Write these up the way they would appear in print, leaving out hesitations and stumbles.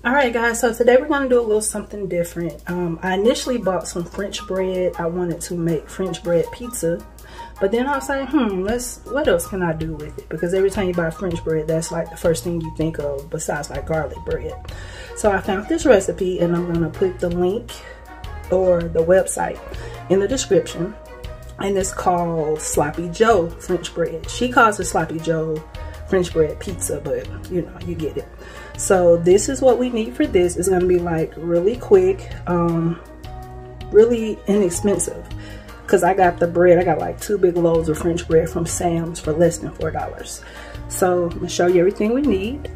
Alright guys, so today we're going to do a little something different. I initially bought some French bread. I wanted to make French bread pizza. But then I was like, what else can I do with it? Because every time you buy French bread, that's like the first thing you think of besides like garlic bread. So I found this recipe and I'm going to put the link or the website in the description. And it's called Sloppy Joe French bread. She calls it Sloppy Joe French bread pizza, but you know, you get it. So this is what we need for this. It's gonna be like really quick, really inexpensive. Cause I got the bread, I got like 2 big loaves of French bread from Sam's for less than $4. So I'm gonna show you everything we need.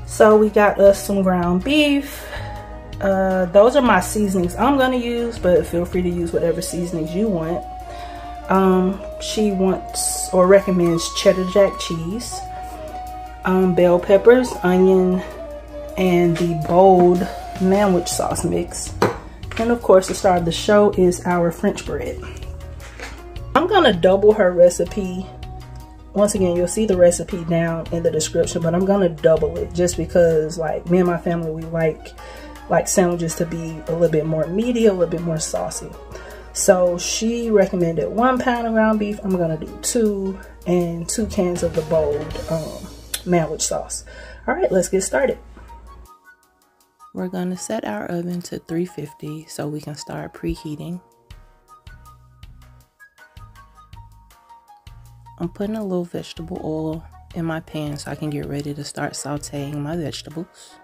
So we got us some ground beef. Those are my seasonings I'm gonna use, but feel free to use whatever seasonings you want. She wants or recommends cheddar jack cheese, bell peppers, onion, and the bold sandwich sauce mix. And of course, the star of the show is our French bread. I'm gonna double her recipe. Once again, you'll see the recipe down in the description, but I'm gonna double it just because, like, me and my family, we like sandwiches to be a little bit more meaty, a little bit more saucy. So she recommended 1 pound of ground beef. I'm gonna do 2 and 2 cans of the bold sandwich sauce. All right, let's get started. We're gonna set our oven to 350 so we can start preheating. I'm putting a little vegetable oil in my pan so I can get ready to start sauteing my vegetables.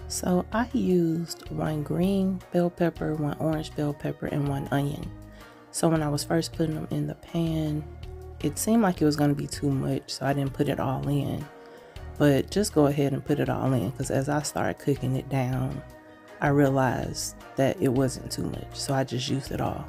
So I used 1 green bell pepper, 1 orange bell pepper, and 1 onion. So when I was first putting them in the pan, it seemed like it was going to be too much, so I didn't put it all in. But just go ahead and put it all in, because as I started cooking it down, I realized that it wasn't too much, so I just used it all.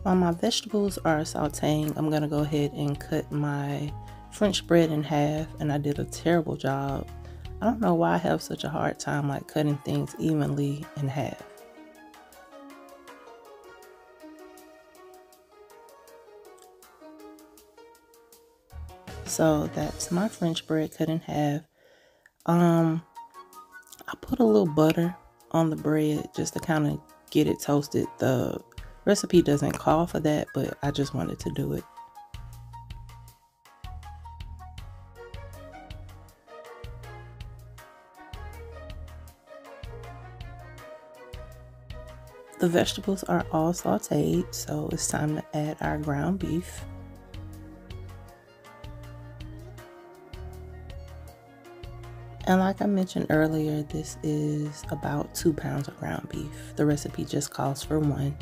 While my vegetables are sauteing, I'm gonna go ahead and cut my French bread in half, and I did a terrible job. I don't know why I have such a hard time like cutting things evenly in half. So that's my French bread cut in half. I put a little butter on the bread just to kind of get it toasted. The recipe doesn't call for that, but I just wanted to do it. The vegetables are all sauteed, so it's time to add our ground beef. And like I mentioned earlier, this is about 2 pounds of ground beef. The recipe just calls for 1.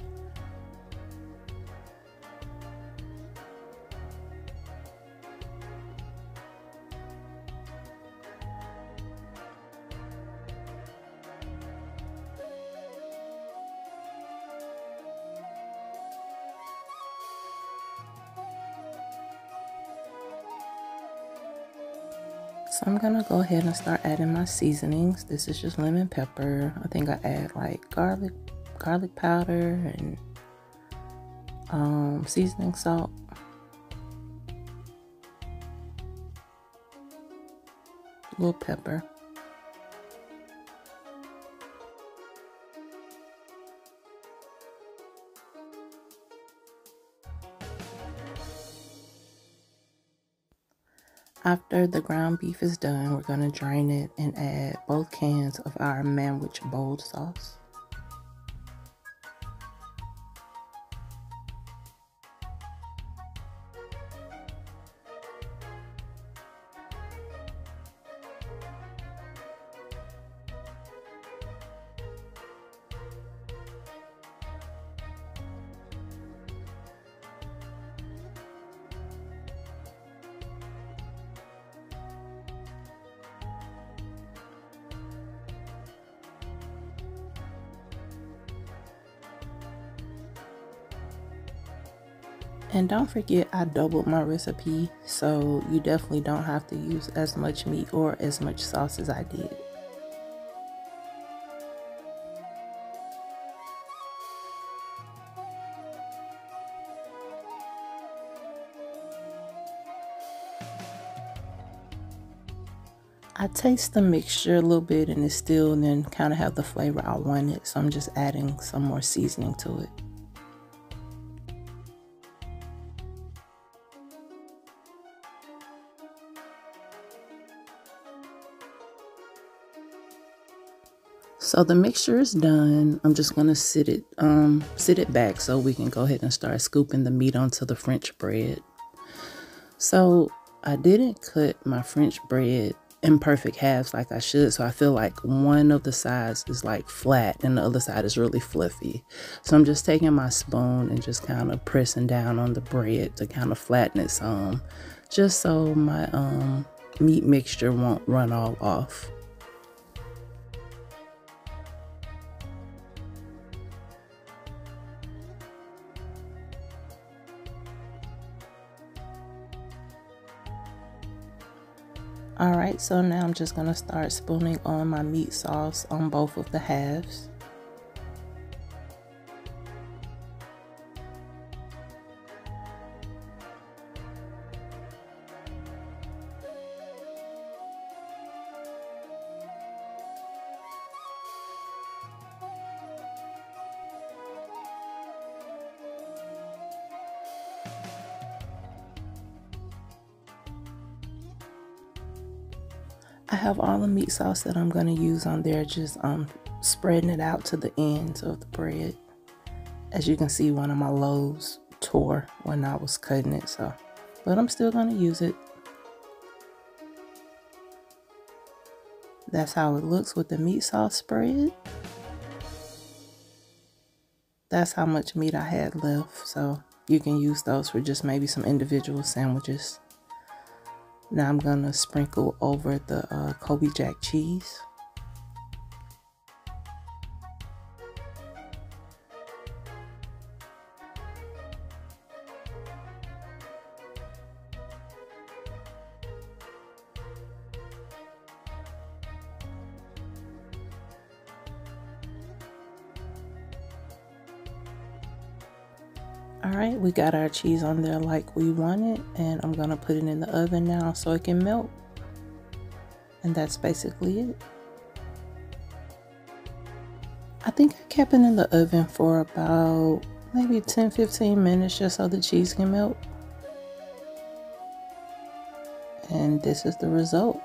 So I'm gonna go ahead and start adding my seasonings. This is just lemon pepper. I think I add like garlic powder and seasoning salt. A little pepper. After the ground beef is done, we're going to drain it and add both cans of our sandwich bold sauce. And don't forget, I doubled my recipe, so you definitely don't have to use as much meat or as much sauce as I did. I taste the mixture a little bit and it still then kind of have the flavor I wanted, so I'm just adding some more seasoning to it. So the mixture is done. I'm just gonna sit it back so we can go ahead and start scooping the meat onto the French bread. So I didn't cut my French bread in perfect halves like I should, so I feel like one of the sides is like flat and the other side is really fluffy. So I'm just taking my spoon and just kind of pressing down on the bread to kind of flatten it some, just so my meat mixture won't run all off. Alright, so now I'm just going to start spooning on my meat sauce on both of the halves. I have all the meat sauce that I'm going to use on there, just spreading it out to the ends of the bread. As you can see, one of my loaves tore when I was cutting it, but I'm still going to use it. That's how it looks with the meat sauce spread. That's how much meat I had left, so you can use those for just maybe some individual sandwiches. Now I'm gonna sprinkle over the Kobe Jack cheese. Alright, we got our cheese on there like we wanted, and I'm gonna put it in the oven now so it can melt. And that's basically it. I think I kept it in the oven for about maybe 10-15 minutes just so the cheese can melt. And this is the result.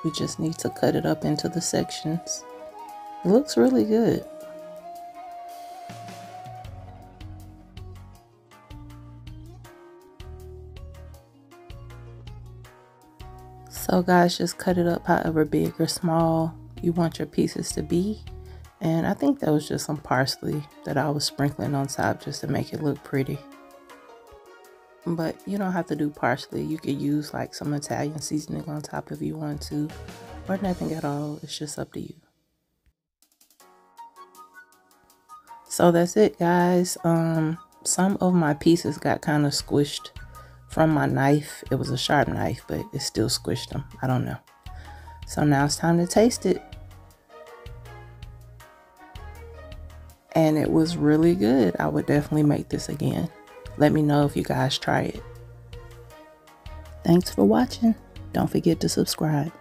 We just need to cut it up into the sections. It looks really good. So guys, just cut it up however big or small you want your pieces to be. And I think that was just some parsley that I was sprinkling on top just to make it look pretty. But you don't have to do parsley. You could use like some Italian seasoning on top if you want to, or nothing at all. It's just up to you. So that's it, guys. Some of my pieces got kind of squished from my knife. It was a sharp knife, but it still squished them. I don't know. So now it's time to taste it. And it was really good. I would definitely make this again. Let me know if you guys try it. Thanks for watching. Don't forget to subscribe.